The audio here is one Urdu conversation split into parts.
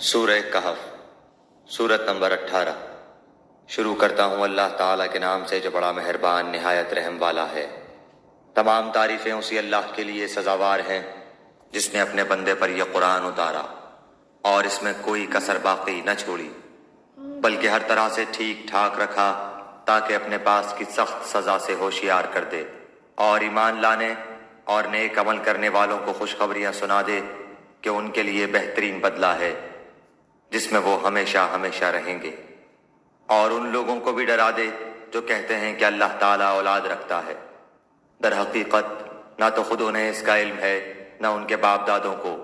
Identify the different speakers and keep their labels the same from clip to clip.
Speaker 1: سورہ کہف سورت نمبر 18۔ شروع کرتا ہوں اللہ تعالیٰ کے نام سے جو بڑا مہربان نہایت رحم والا ہے۔ تمام تعریفیں اسی اللہ کے لیے سزاوار ہیں جس نے اپنے بندے پر یہ قرآن اتارا اور اس میں کوئی کسر باقی نہ چھوڑی، بلکہ ہر طرح سے ٹھیک ٹھاک رکھا تاکہ اپنے پاس کی سخت سزا سے ہوشیار کر دے اور ایمان لانے اور نیک عمل کرنے والوں کو خوشخبریاں سنا دے کہ ان کے لیے بہترین بدلہ ہے جس میں وہ ہمیشہ ہمیشہ رہیں گے، اور ان لوگوں کو بھی ڈرا دے جو کہتے ہیں کہ اللہ تعالیٰ اولاد رکھتا ہے۔ در حقیقت نہ تو خود انہیں اس کا علم ہے نہ ان کے باپ دادوں کو۔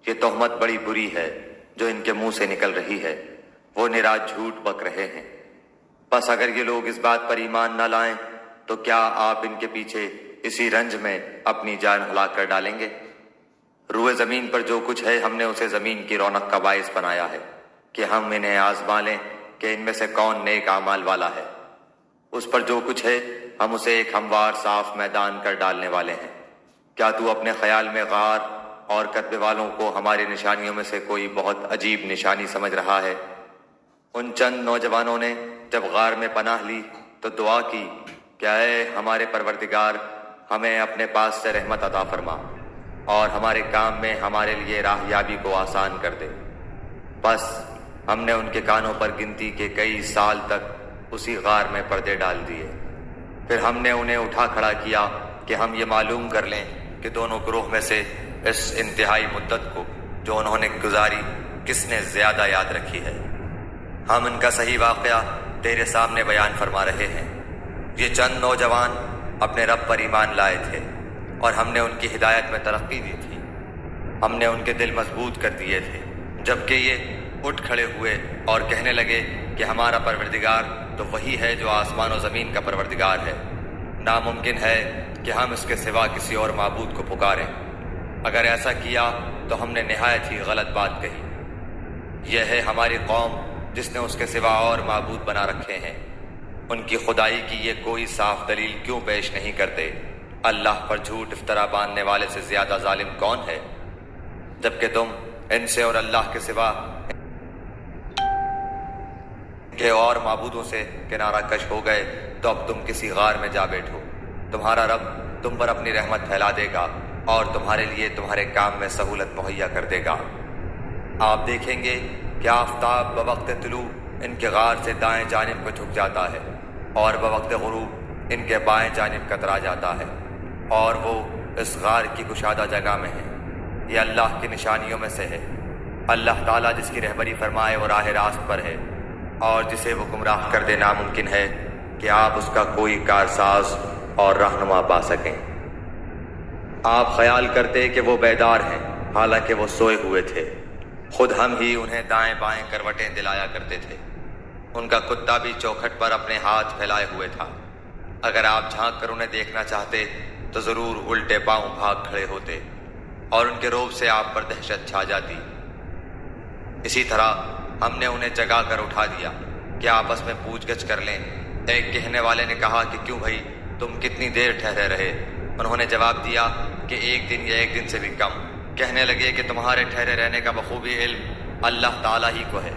Speaker 1: یہ تہمت بڑی بری ہے جو ان کے منہ سے نکل رہی ہے، وہ نرا جھوٹ بک رہے ہیں۔ بس اگر یہ لوگ اس بات پر ایمان نہ لائیں تو کیا آپ ان کے پیچھے اسی رنج میں اپنی جان ہلاک کر ڈالیں گے؟ روئے زمین پر جو کچھ ہے ہم نے اسے زمین کی رونق کا باعث بنایا ہے کہ ہم انہیں آزما لیں کہ ان میں سے کون نیک اعمال والا ہے۔ اس پر جو کچھ ہے ہم اسے ایک ہموار صاف میدان کر ڈالنے والے ہیں۔ کیا تو اپنے خیال میں غار اور قطبے والوں کو ہماری نشانیوں میں سے کوئی بہت عجیب نشانی سمجھ رہا ہے؟ ان چند نوجوانوں نے جب غار میں پناہ لی تو دعا کی کہ اے ہمارے پروردگار، ہمیں اپنے پاس سے رحمت عطا فرما اور ہمارے کام میں ہمارے لیے راہیابی کو آسان کر دے۔ بس ہم نے ان کے کانوں پر گنتی کے کئی سال تک اسی غار میں پردے ڈال دیے۔ پھر ہم نے انہیں اٹھا کھڑا کیا کہ ہم یہ معلوم کر لیں کہ دونوں گروہ میں سے اس انتہائی مدت کو جو انہوں نے گزاری کس نے زیادہ یاد رکھی ہے۔ ہم ان کا صحیح واقعہ تیرے سامنے بیان فرما رہے ہیں۔ یہ چند نوجوان اپنے رب پر ایمان لائے تھے اور ہم نے ان کی ہدایت میں ترقی دی تھی۔ ہم نے ان کے دل مضبوط کر دیے تھے، جبکہ یہ اٹھ کھڑے ہوئے اور کہنے لگے کہ ہمارا پروردگار تو وہی ہے جو آسمان و زمین کا پروردگار ہے، ناممکن ہے کہ ہم اس کے سوا کسی اور معبود کو پکاریں۔ اگر ایسا کیا تو ہم نے نہایت ہی غلط بات کہی۔ یہ ہے ہماری قوم جس نے اس کے سوا اور معبود بنا رکھے ہیں۔ ان کی خدائی کی یہ کوئی صاف دلیل کیوں پیش نہیں کرتے؟ اللہ پر جھوٹ افطرا باندھنے والے سے زیادہ ظالم کون ہے؟ جبکہ تم ان سے اور اللہ کے سوا کے اور معبودوں سے کنارہ کش ہو گئے تو اب تم کسی غار میں جا بیٹھو۔ تمہارا رب تم پر اپنی رحمت پھیلا دے گا اور تمہارے لیے تمہارے کام میں سہولت مہیا کر دے گا۔ آپ دیکھیں گے کہ آفتاب بوقت طلوع ان کے غار سے دائیں جانب کو جھک جاتا ہے اور بوقت غروب ان کے بائیں جانب کترا جاتا ہے، اور وہ اس غار کی کشادہ جگہ میں ہے۔ یہ اللہ کی نشانیوں میں سے ہے۔ اللہ تعالیٰ جس کی رہبری فرمائے وہ راہ راست پر ہے، اور جسے وہ گمراہ کر دے ناممکن ہے کہ آپ اس کا کوئی کارساز اور رہنما پا سکیں۔ آپ خیال کرتے کہ وہ بیدار ہیں، حالانکہ وہ سوئے ہوئے تھے۔ خود ہم ہی انہیں دائیں بائیں کروٹیں دلایا کرتے تھے۔ ان کا کتا بھی چوکھٹ پر اپنے ہاتھ پھیلائے ہوئے تھا۔ اگر آپ جھانک کر انہیں دیکھنا چاہتے تو ضرور الٹے پاؤں بھاگ کھڑے ہوتے اور ان کے روب سے آپ پر دہشت چھا جاتی۔ اسی طرح ہم نے انہیں جگا کر اٹھا دیا کہ آپس میں پوچھ گچھ کر لیں۔ ایک کہنے والے نے کہا کہ کیوں بھائی تم کتنی دیر ٹھہرے رہے؟ انہوں نے جواب دیا کہ 1 دن یا 1 دن سے بھی کم۔ کہنے لگے کہ تمہارے ٹھہرے رہنے کا بخوبی علم اللہ تعالیٰ ہی کو ہے۔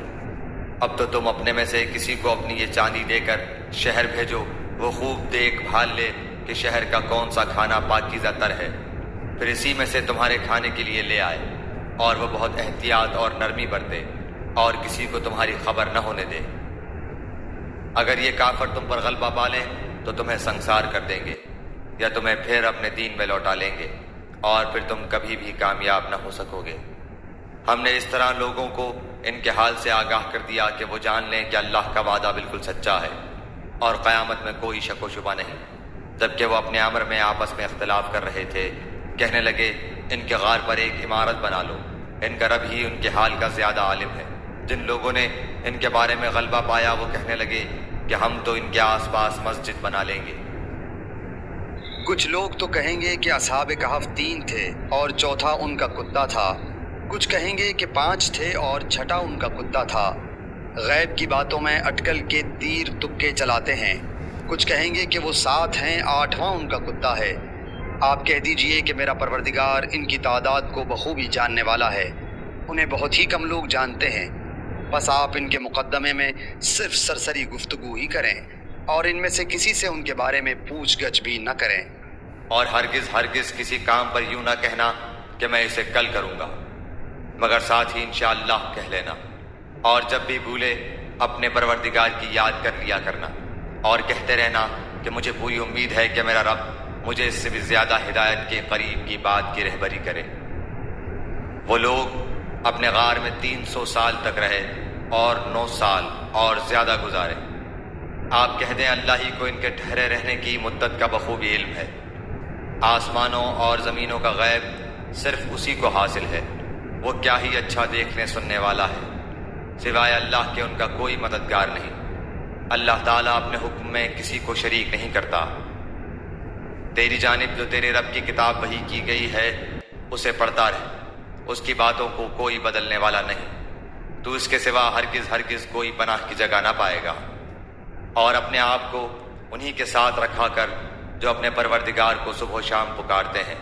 Speaker 1: اب تو تم اپنے میں سے کسی کو اپنی یہ چاندی دے کر شہر بھیجو، وہ خوب دیکھ بھال لے کہ شہر کا کون سا کھانا پاکیزہ تر ہے، پھر اسی میں سے تمہارے کھانے کے لیے لے آئے، اور وہ بہت احتیاط اور نرمی برتے اور کسی کو تمہاری خبر نہ ہونے دے۔ اگر یہ کافر تم پر غلبہ پالیں تو تمہیں سنسار کر دیں گے یا تمہیں پھر اپنے دین میں لوٹا لیں گے، اور پھر تم کبھی بھی کامیاب نہ ہو سکو گے۔ ہم نے اس طرح لوگوں کو ان کے حال سے آگاہ کر دیا کہ وہ جان لیں کہ اللہ کا وعدہ بالکل سچا ہے اور قیامت میں کوئی شک و شبہ نہیں۔ جبکہ وہ اپنے امر میں آپس میں اختلاف کر رہے تھے، کہنے لگے ان کے غار پر ایک عمارت بنا لو، ان کا رب ہی ان کے حال کا زیادہ عالم ہے۔ جن لوگوں نے ان کے بارے میں غلبہ پایا وہ کہنے لگے کہ ہم تو ان کے آس پاس مسجد بنا لیں گے۔
Speaker 2: کچھ لوگ تو کہیں گے کہ اصحاب کہف 3 تھے اور چوتھا ان کا کتا تھا، کچھ کہیں گے کہ 5 تھے اور چھٹا ان کا کتا تھا۔ غیب کی باتوں میں اٹکل کے تیر تکے چلاتے ہیں۔ کچھ کہیں گے کہ وہ 7 ہیں، 8واں ان کا کتا ہے۔ آپ کہہ دیجئے کہ میرا پروردگار ان کی تعداد کو بخوبی جاننے والا ہے۔ انہیں بہت ہی کم لوگ جانتے ہیں، بس آپ ان کے مقدمے میں صرف سرسری گفتگو ہی کریں اور ان میں سے کسی سے ان کے بارے میں پوچھ گچھ بھی نہ کریں۔
Speaker 1: اور ہرگز ہرگز کسی کام پر یوں نہ کہنا کہ میں اسے کل کروں گا، مگر ساتھ ہی انشاءاللہ کہہ لینا، اور جب بھی بھولے اپنے پروردگار کی یاد کر لیا کرنا، اور کہتے رہنا کہ مجھے پوری امید ہے کہ میرا رب مجھے اس سے بھی زیادہ ہدایت کے قریب کی بات کی رہبری کرے۔ وہ لوگ اپنے غار میں 300 سال تک رہے اور 9 سال اور زیادہ گزارے۔ آپ کہہ دیں اللہ ہی کو ان کے ٹھہرے رہنے کی مدت کا بخوبی علم ہے۔ آسمانوں اور زمینوں کا غیب صرف اسی کو حاصل ہے، وہ کیا ہی اچھا دیکھنے سننے والا ہے۔ سوائے اللہ کے ان کا کوئی مددگار نہیں۔ اللہ تعالیٰ اپنے حکم میں کسی کو شریک نہیں کرتا۔ تیری جانب جو تیرے رب کی کتاب وحی کی گئی ہے اسے پڑھتا رہ، اس کی باتوں کو کوئی بدلنے والا نہیں، تو اس کے سوا ہرگز ہرگز کوئی پناہ کی جگہ نہ پائے گا۔ اور اپنے آپ کو انہی کے ساتھ رکھا کر جو اپنے پروردگار کو صبح و شام پکارتے ہیں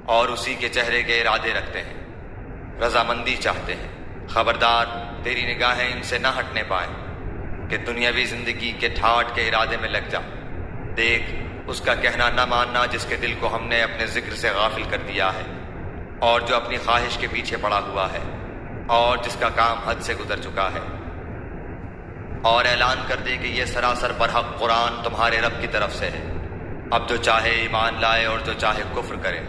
Speaker 1: اور اسی کے چہرے کے ارادے رکھتے ہیں، رضامندی چاہتے ہیں۔ خبردار تیری نگاہیں ان سے نہ ہٹنے پائیں کہ دنیاوی زندگی کے ٹھاٹ کے ارادے میں لگ جا۔ دیکھ اس کا کہنا نہ ماننا جس کے دل کو ہم نے اپنے ذکر سے غافل کر دیا ہے، اور جو اپنی خواہش کے پیچھے پڑا ہوا ہے، اور جس کا کام حد سے گزر چکا ہے۔ اور اعلان کر دے کہ یہ سراسر برحق قرآن تمہارے رب کی طرف سے ہے، اب جو چاہے ایمان لائے اور جو چاہے کفر کرے۔